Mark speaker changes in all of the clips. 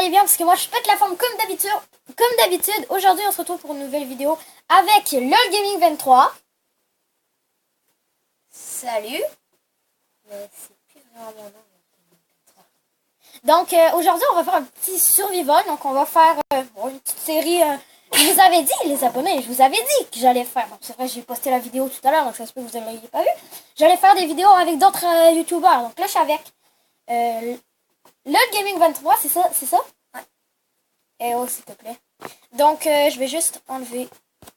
Speaker 1: allez bien parce que moi je pète la forme comme d'habitude. Aujourd'hui on se retrouve pour une nouvelle vidéo avec LOL Gaming 23. Salut. Mais c'est plus vraiment mon nom. Donc aujourd'hui on va faire un petit survival. Donc on va faire une petite série. Je vous avais dit, les abonnés, je vous avais dit que j'allais faire. Bon, c'est vrai, j'ai posté la vidéo tout à l'heure, donc ça se peut que vous ne l'ayez pas vu. J'allais faire des vidéos avec d'autres youtubeurs. Donc là je suis avec LOL Gaming 23, c'est ça? Ouais. Eh oh, s'il te plaît. Donc, je vais juste enlever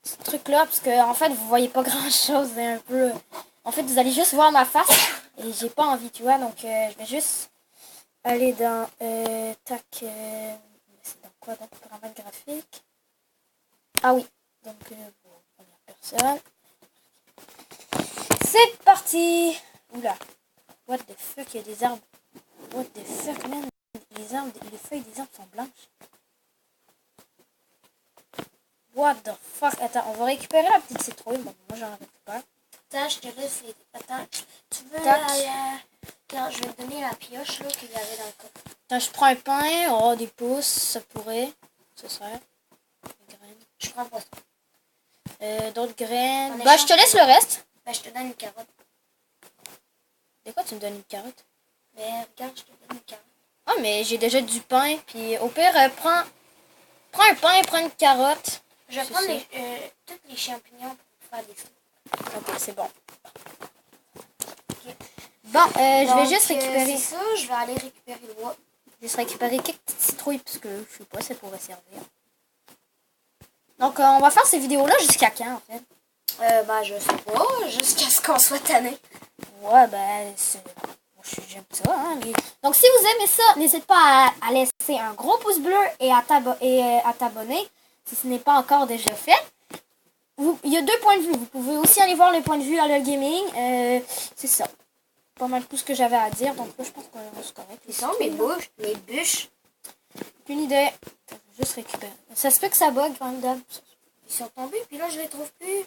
Speaker 1: ce truc-là, parce que, en fait, vous voyez pas grand-chose, c'est un peu... En fait, vous allez juste voir ma face, et j'ai pas envie, tu vois, donc, je vais juste aller dans... tac... c'est dans quoi, donc, paramètres graphiques? Ah oui, donc, première personne. C'est parti! Oula. What the fuck, il y a des arbres. What the fuck, man? Les feuilles des arbres sont blanches. What the fuck? Attends, on va récupérer la petite citrouille. Bon, moi j'en récupère.
Speaker 2: Attends, je te laisse les... Attends, tu veux Quand je vais te donner la pioche là qu'il y avait dans le coffre.
Speaker 1: Attends, je prends un pain. Oh, des pousses, ça pourrait. Ça serait. Des graines.
Speaker 2: Je prends pas ça.
Speaker 1: D'autres graines. Bah, je te laisse le reste.
Speaker 2: Ben, je te donne une carotte.
Speaker 1: De quoi tu me donnes une carotte?
Speaker 2: Ben, regarde, je te donne une carotte.
Speaker 1: Ah, mais j'ai déjà du pain. Puis au pire, prends un pain, prends une carotte.
Speaker 2: Je vais prendre tous les champignons pour faire des soupes.
Speaker 1: Ok, c'est bon. Okay. Bon, je vais juste récupérer...
Speaker 2: c'est ça, je vais aller récupérer le bois.
Speaker 1: Je vais juste récupérer quelques petites citrouilles, parce que je sais pas, ça pourrait servir. Donc, on va faire ces vidéos-là jusqu'à quand, en fait?
Speaker 2: Ben, je sais pas, jusqu'à ce qu'on soit tanné.
Speaker 1: Ouais, ben, j'aime ça, hein. Donc, si vous aimez ça, n'hésitez pas à laisser un gros pouce bleu et à t'abonner, si ce n'est pas encore déjà fait. Il y a 2 points de vue. Vous pouvez aussi aller voir les points de vue à LOL Gaming. C'est ça. Pas mal tout ce que j'avais à dire. Donc là, je pense qu'on est correct.
Speaker 2: Ils sont mes bûches.
Speaker 1: Aucune idée. Je vais juste récupérer. Ça se peut que ça bug, quand même.
Speaker 2: Ils sont tombés, puis là, je les trouve plus.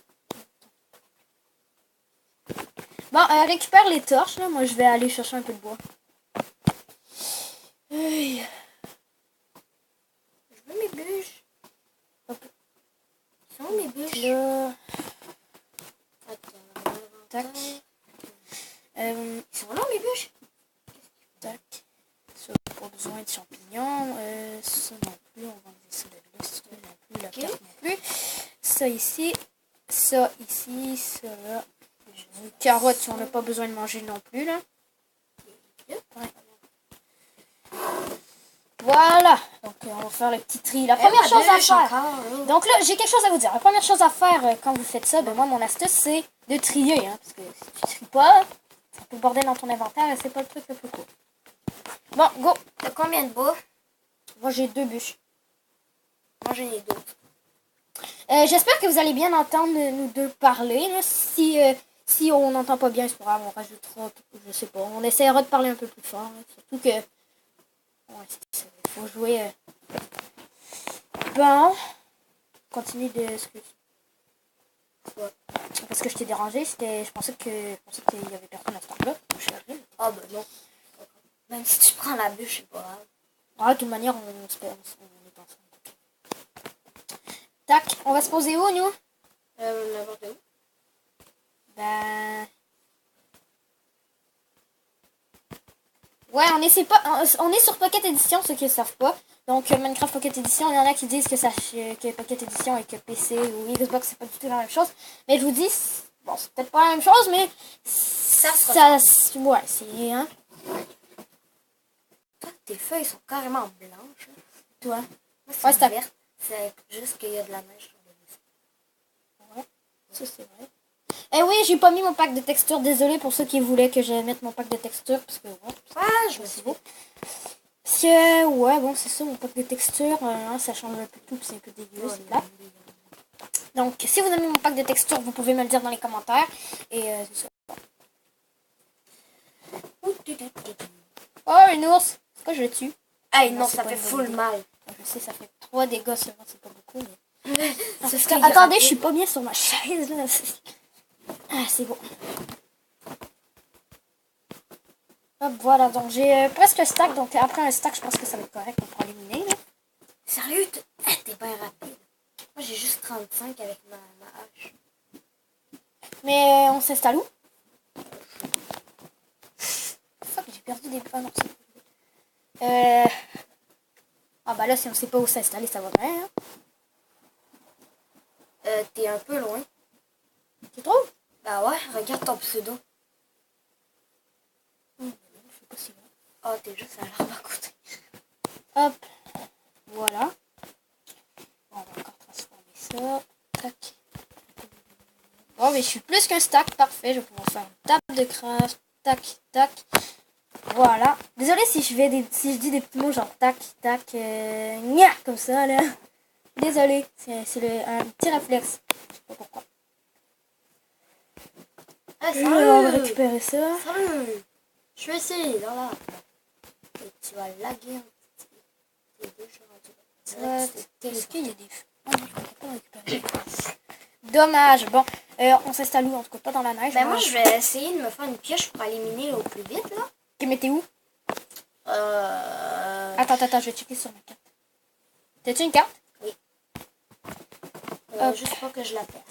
Speaker 1: Bon, récupère les torches, là. Moi, je vais aller chercher un peu de bois.
Speaker 2: Je veux mes bûches.
Speaker 1: Hop.
Speaker 2: Ils sont mes bûches.
Speaker 1: Là. Tac.
Speaker 2: Ils sont là, mes bûches.
Speaker 1: Tac. Ça, pas besoin de champignons. Ça non plus. On va enlever ça de là. Ça non plus. La carte non plus. Ça ici. Ça ici. Ça là. Une carotte si on n'a pas besoin de manger non plus, là. Ouais. Voilà. Donc, on va faire le petit tri. La première chose à faire. Donc là, j'ai quelque chose à vous dire. La première chose à faire quand vous faites ça, ben moi, mon astuce, c'est de trier. Hein, parce que si tu tries pas, ça peut bordel dans ton inventaire et c'est pas le truc le plus cool. Bon, go.
Speaker 2: T'as combien de bois?
Speaker 1: Moi, j'ai 2 bûches.
Speaker 2: Moi, j'en ai 2.
Speaker 1: J'espère que vous allez bien entendre nous deux parler. Là. Si on n'entend pas bien, c'est pas grave, on rajoutera, je sais pas, on essaiera de parler un peu plus fort. Là. Surtout que, ouais, il faut jouer. Bon, continue de ce que...
Speaker 2: Ouais.
Speaker 1: Parce que je t'ai dérangé, je pensais qu'il y avait personne à ce temps-là.
Speaker 2: Ah ben non. Même si tu prends la bûche, c'est pas grave.
Speaker 1: Ah, de toute manière, on est ensemble. Tac, on va se poser où, nous?
Speaker 2: N'importe où.
Speaker 1: Ben... Ouais, on est sur Pocket Edition, ceux qui ne savent pas. Donc, Minecraft Pocket Edition, il y en a qui disent que Pocket Edition et que PC ou Xbox, c'est pas du tout la même chose. Mais je vous dis, bon, c'est peut-être pas la même chose, mais ouais, c'est... Hein?
Speaker 2: Toi, tes feuilles sont carrément blanches. Hein.
Speaker 1: Toi?
Speaker 2: Moi, c'est vert. C'est juste qu'il y a de la neige sur le dessin.
Speaker 1: Ouais, ça c'est vrai. Eh oui, j'ai pas mis mon pack de texture. Désolé pour ceux qui voulaient que je mette mon pack de texture. Parce que, ouais,
Speaker 2: je me suis
Speaker 1: beau. Parce que, ouais, bon, c'est ça, mon pack de texture. Hein, ça change un peu tout, c'est un peu dégueu, c'est plat. Donc, si vous aimez mon pack de texture, vous pouvez me le dire dans les commentaires. Et c'est ça. Oh, une ours! Est-ce que je le tue?
Speaker 2: Hey, non, ça fait full mal.
Speaker 1: Je sais, ça fait 3 dégâts seulement, c'est pas beaucoup, mais... Attendez, je suis pas bien sur ma chaise, là. Ah, c'est bon. Hop, voilà, donc j'ai presque stack, donc après un stack, je pense que ça va être correct pour l'éliminer, là.
Speaker 2: Sérieux, t'es bien rapide. Moi, j'ai juste 35 avec ma hache.
Speaker 1: Mais on s'installe où? Fuck, j'ai perdu des... Ah non, c'est... Ah bah là, si on sait pas où s'installer, ça va bien. Hein?
Speaker 2: T'es un peu loin.
Speaker 1: Tu trouves?
Speaker 2: Bah ouais, regarde ton pseudo.
Speaker 1: Je sais pas si loin.
Speaker 2: Ah, t'es juste à l'arbre à côté.
Speaker 1: Hop. Voilà. On va encore transformer ça. Tac. Bon, mais je suis plus qu'un stack. Parfait. Je vais pouvoir faire une table de craft. Tac, tac. Voilà. Désolée si je dis des petits mots genre tac, tac, gna, comme ça, là. Désolée. C'est un petit réflexe. Je sais pas pourquoi.
Speaker 2: Hey,
Speaker 1: On va récupérer ça.
Speaker 2: Salut! Je suis ici, dans l'arbre. Et tu vas laguer un petit peu. Les deux, je suis rendu.
Speaker 1: Est-ce qu'il y a des... Oh non, je ne peux pas récupérer. Dommage. Bon, on s'installe où? En tout cas, pas dans la neige.
Speaker 2: Ben moi, je vais essayer de me faire une pioche pour éliminer au plus vite, là.
Speaker 1: Ok, mais t'es où? Attends, je vais checker sur ma carte. T'as-tu une carte?
Speaker 2: Oui. Juste pas que je la perde.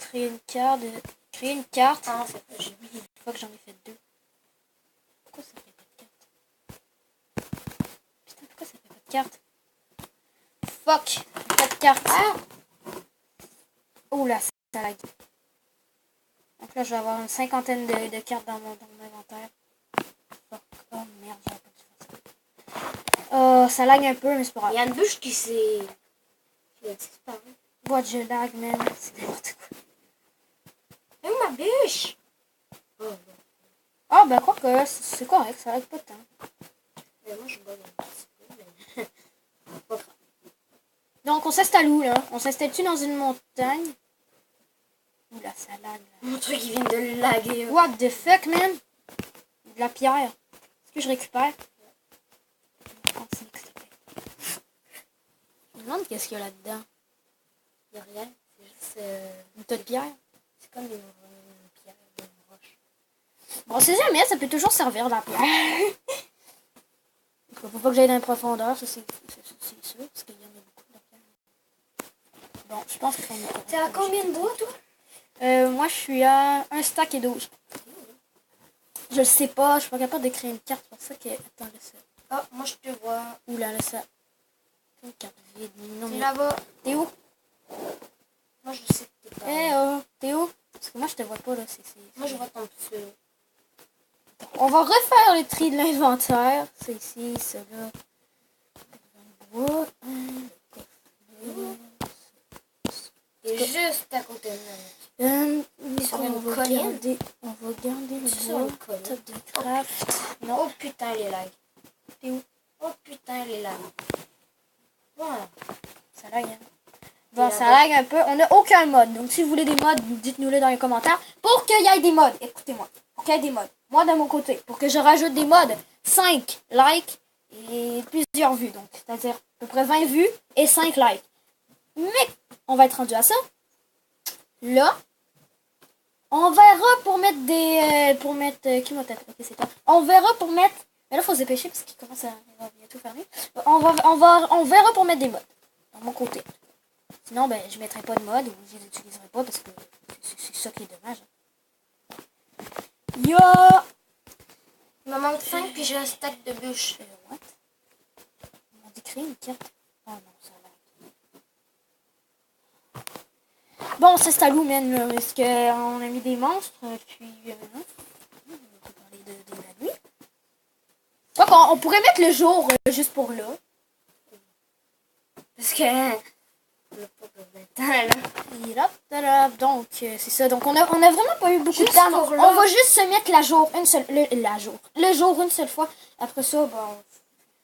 Speaker 1: Créer une carte.
Speaker 2: Ah, en fait, j'ai mis.
Speaker 1: Une fois que j'en ai fait 2. Pourquoi ça fait pas de carte? Putain, pourquoi ça fait pas de carte? Fuck! Pas de carte.
Speaker 2: Ah!
Speaker 1: Oh là, ça lag. Donc là, je vais avoir une cinquantaine de cartes dans mon inventaire. Fuck. Oh merde, j'aurais pas dû faire ça. Oh, ça lag un peu, mais c'est pas grave.
Speaker 2: Il y a une bûche qui a disparu.
Speaker 1: What, je lag, man. C'est n'importe quoi.
Speaker 2: Mais où ma bûche? Oh, non.
Speaker 1: Ah, ben quoi que, c'est correct, ça lag pas de temps.
Speaker 2: Mais moi, je bug un petit peu, mais... pas grave.
Speaker 1: Donc, on s'installe où, là? On s'installe-tu dans une montagne? Oula, ça lag, là.
Speaker 2: Mon truc, il vient de laguer.
Speaker 1: What the fuck, man? De la pierre. Est-ce que je récupère? S'il te plaît. Je me demande qu'est-ce qu'il y a là-dedans.
Speaker 2: Il n'y a rien. C'est juste...
Speaker 1: Une tas de pierre.
Speaker 2: C'est comme une pierre, une roche.
Speaker 1: Bon, on sait jamais, ça peut toujours servir de la pierre. Faut pas que j'aille dans les profondeurs, ça c'est sûr, parce qu'il y en a beaucoup de la pierre. Bon, je pense qu'on est...
Speaker 2: T'es à combien de bois, toi?
Speaker 1: Moi, je suis à un stack et 12. Je le sais pas, je suis pas capable de créer une carte pour ça que... Attends, là, ça...
Speaker 2: Ah, moi, je te vois.
Speaker 1: Oula, là, ça... Une carte vide. Non,
Speaker 2: T'es
Speaker 1: mais...
Speaker 2: là-bas.
Speaker 1: T'es où?
Speaker 2: Moi, je sais que t'es pas
Speaker 1: Eh
Speaker 2: là.
Speaker 1: oh, t'es où? Parce que moi, je te vois pas, là.
Speaker 2: Moi, je vois ton pseudo.
Speaker 1: On va refaire le tri de l'inventaire. C'est ici, ça là. Bois,
Speaker 2: T'es juste à côté de moi. Sur
Speaker 1: on
Speaker 2: une
Speaker 1: va
Speaker 2: colline?
Speaker 1: on va garder le
Speaker 2: Sur
Speaker 1: bois.
Speaker 2: une colline.
Speaker 1: Top de craft. Non,
Speaker 2: Oh putain, les lags.
Speaker 1: t'es où?
Speaker 2: Oh putain, les lags. Voilà.
Speaker 1: Ça lag, hein? Bon, ça lag un peu. On n'a aucun mode. Donc, si vous voulez des mods, dites-nous-les dans les commentaires. Pour qu'il y ait des mods, écoutez-moi. Pour qu'il y ait des mods. Moi, de mon côté, pour que je rajoute des mods, 5 likes et plusieurs vues. Donc, c'est-à-dire à peu près 20 vues et 5 likes. Mais, on va être rendu à ça. Là, on verra pour mettre des... qui m'a tapé? Ok, c'est toi. On verra pour mettre... Mais là, il faut se dépêcher parce qu'il commence à... Il va bientôt fermer. On verra pour mettre des mods. Dans mon côté. Sinon, ben, je mettrai pas de mode ou je les utiliserai pas parce que c'est ça qui est dommage. Yo!
Speaker 2: Il me manque 5 puis j'ai un stack de bûches.
Speaker 1: What? On m'a dit créer une carte. Oh non, ça lag. Bon, on s'installe où, man? Est-ce qu'on a mis des monstres? Puis, non. On peut parler de la nuit. Donc, on pourrait mettre le jour juste pour là.
Speaker 2: Parce que...
Speaker 1: Donc, c'est ça. Donc, on a vraiment pas eu beaucoup
Speaker 2: Juste
Speaker 1: de temps.
Speaker 2: pour
Speaker 1: On
Speaker 2: là.
Speaker 1: va juste se mettre le jour une seule fois. Après ça, bon,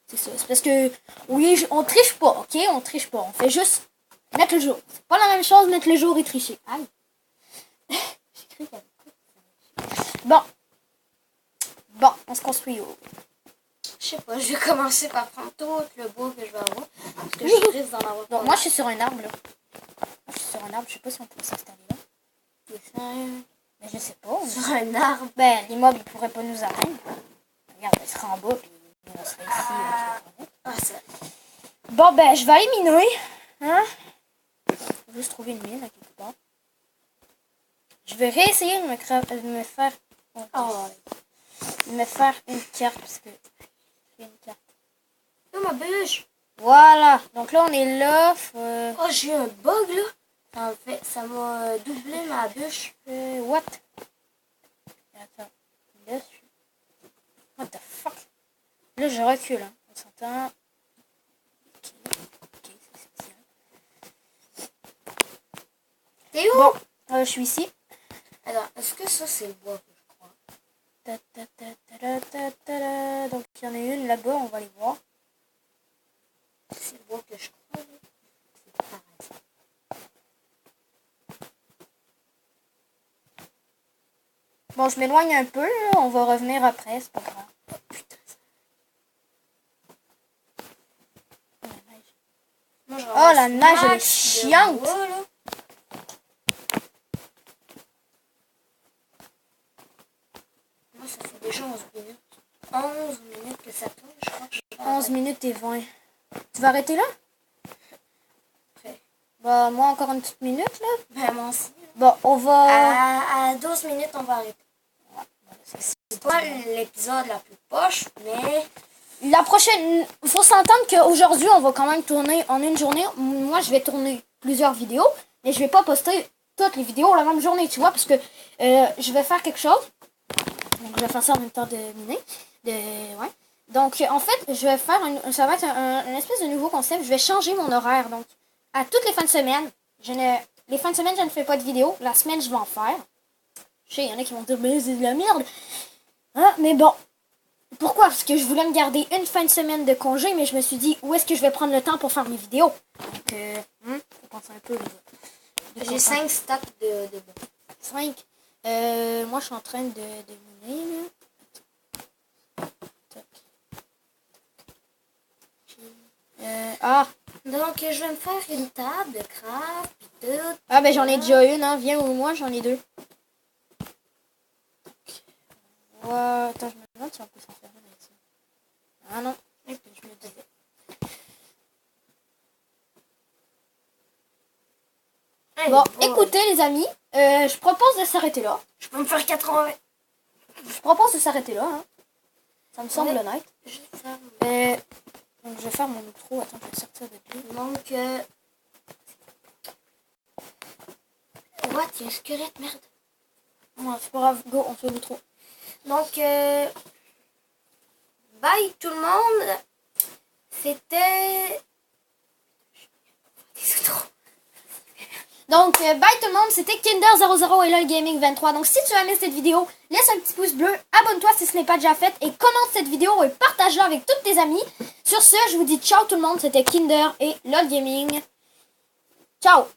Speaker 1: c'est ça. C'est parce que, oui, on triche pas, ok? On triche pas. On fait juste mettre le jour. C'est pas la même chose mettre le jour et tricher. Aïe. J'ai cru qu'il y avait quoi. Bon, on se construit où?
Speaker 2: Je sais pas, je vais commencer par prendre tout le bois que je vais avoir. Parce que je risque d'en avoir pas.
Speaker 1: Donc, moi, je suis sur un arbre, là. Je suis sur un arbre. Je sais pas si on peut s'installer là. Mais je sais pas.
Speaker 2: Sur un arbre.
Speaker 1: Ben, l'immeuble, il pourrait pas nous atteindre. Regarde, il sera en bas, puis on serait ici.
Speaker 2: Ah, ça.
Speaker 1: Bon, ben, je vais aller miner. Hein? Je vais juste trouver une mine à quelque part. Je vais réessayer de me faire...
Speaker 2: Oh,
Speaker 1: de me faire une carte, parce que... J'ai une carte.
Speaker 2: oh ma bûche.
Speaker 1: Voilà. Donc là, on est là.
Speaker 2: Oh, j'ai eu un bug, là. Ça m'a doublé ma bûche.
Speaker 1: What? Attends. Là, what the fuck? Là, je recule. Hein. On s'entend. Ok, c'est spécial.
Speaker 2: T'es où?
Speaker 1: Bon, je suis ici.
Speaker 2: Alors, est-ce que ça, c'est le bois que je crois?
Speaker 1: Donc, il y en a une là-bas, on va aller voir.
Speaker 2: C'est le bois que je crois, là. C'est pareil.
Speaker 1: Bon, je m'éloigne un peu, là. On va revenir après, c'est pas grave.
Speaker 2: Oh, putain, ça.
Speaker 1: Oh, la neige.
Speaker 2: Moi, je
Speaker 1: Oh, la neige, elle est
Speaker 2: max de
Speaker 1: chiante.
Speaker 2: bois, là. Moi, ça fait déjà 11 minutes. 11 minutes que ça tourne, je crois.
Speaker 1: 11 minutes et 20. Tu vas arrêter là?
Speaker 2: Après.
Speaker 1: Bah, moi, encore une petite minute, là.
Speaker 2: Ben, moi aussi.
Speaker 1: Bon, on va...
Speaker 2: À 12 minutes, on va arrêter.
Speaker 1: Ouais,
Speaker 2: C'est pas l'épisode la plus poche, mais...
Speaker 1: La prochaine... Il faut s'entendre qu'aujourd'hui, on va quand même tourner en une journée. Moi, je vais tourner plusieurs vidéos, mais je vais pas poster toutes les vidéos la même journée, tu vois, parce que je vais faire quelque chose. Donc, je vais faire ça en même temps de miner. Ouais. Donc, en fait, je vais faire ça va être une espèce de nouveau concept. Je vais changer mon horaire. Donc, à toutes les fins de semaine, les fins de semaine, je ne fais pas de vidéo. La semaine, je vais en faire. Je sais, il y en a qui vont dire, mais c'est de la merde. Hein? Mais bon. Pourquoi? Parce que je voulais me garder une fin de semaine de congé, mais je me suis dit, où est-ce que je vais prendre le temps pour faire mes vidéos? Donc, faut penser un peu.
Speaker 2: J'ai 5 stacks de bois.
Speaker 1: 5. Moi, je suis en train de miner, là.
Speaker 2: Donc, je vais me faire une table de craft, pis tout.
Speaker 1: Ah, ben j'en ai déjà une, hein. Viens ou moi, j'en ai 2. Ouais, attends, je me demande si on peut s'en faire une avec ça. Ah non, je me disais.
Speaker 2: Hey,
Speaker 1: Bon,
Speaker 2: boy.
Speaker 1: écoutez les amis, je propose de s'arrêter là.
Speaker 2: Je peux me faire 80.
Speaker 1: Je propose de s'arrêter là, hein. Ça me semble
Speaker 2: Ouais.
Speaker 1: honnête.
Speaker 2: Je vais faire...
Speaker 1: Donc je vais faire mon micro, attends, je vais sortir de plus.
Speaker 2: Donc, what? Il y a un squelette, merde.
Speaker 1: Ouais, c'est pas grave, go, on fait le micro.
Speaker 2: Donc, bye tout le monde. C'était...
Speaker 1: Donc, bye tout le monde, c'était Kinder00 et LOL Gaming 23. Donc, si tu as aimé cette vidéo, laisse un petit pouce bleu, abonne-toi si ce n'est pas déjà fait et commente cette vidéo et partage-la avec tous tes amis. Sur ce, je vous dis ciao tout le monde, c'était Kinder et LOL Gaming. Ciao!